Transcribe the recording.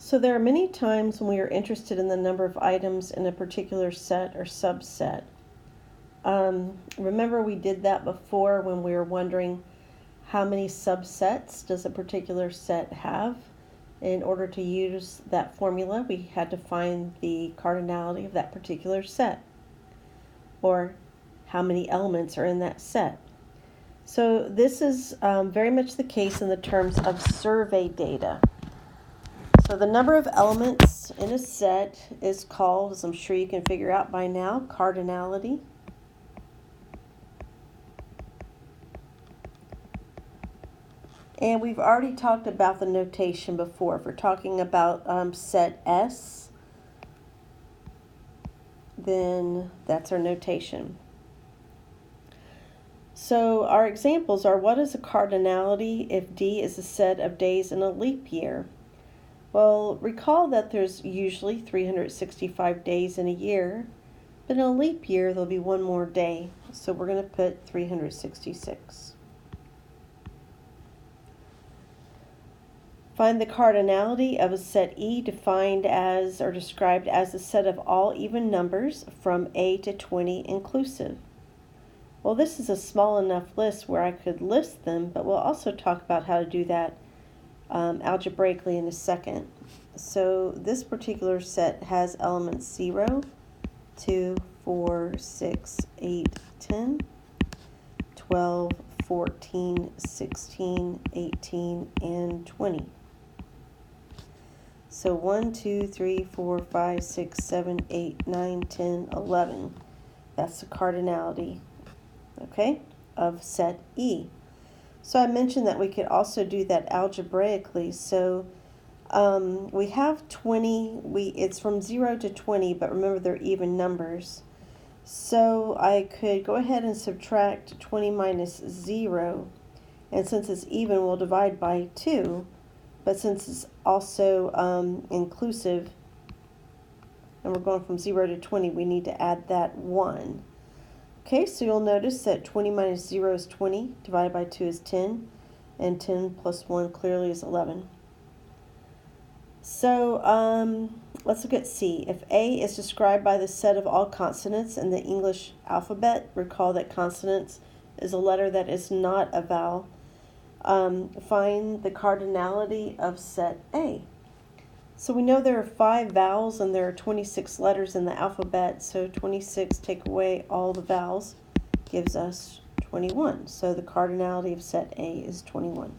So there are many times when we are interested in the number of items in a particular set or subset. Remember we did that before when we were wondering how many subsets does a particular set have. In order to use that formula, we had to find the cardinality of that particular set, or how many elements are in that set. So this is very much the case in the terms of survey data. So the number of elements in a set is called, as I'm sure you can figure out by now, cardinality. And we've already talked about the notation before. If we're talking about set S, then that's our notation. So our examples are, what is a cardinality if D is a set of days in a leap year? Well, recall that there's usually 365 days in a year, but in a leap year there'll be one more day, so we're going to put 366. Find the cardinality of a set E defined as or described as a set of all even numbers from A to 20 inclusive. Well, this is a small enough list where I could list them, but we'll also talk about how to do that algebraically in a second. So this particular set has elements 0, 2, 4, 6, 8, 10, 12, 14, 16, 18, and 20. So 1, 2, 3, 4, 5, 6, 7, 8, 9, 10, 11. That's the cardinality, okay, of set E. So I mentioned that we could also do that algebraically. So we have 20, it's from 0 to 20, but remember they're even numbers. So I could go ahead and subtract 20 minus 0, and since it's even, we'll divide by 2. But since it's also inclusive, and we're going from 0 to 20, we need to add that 1. Okay, so you'll notice that 20 minus 0 is 20, divided by 2 is 10, and 10 plus 1 clearly is 11. So let's look at C. If A is described by the set of all consonants in the English alphabet, recall that consonants is a letter that is not a vowel. Find the cardinality of set A. So we know there are 5 vowels and there are 26 letters in the alphabet, so 26 take away all the vowels gives us 21. So the cardinality of set A is 21.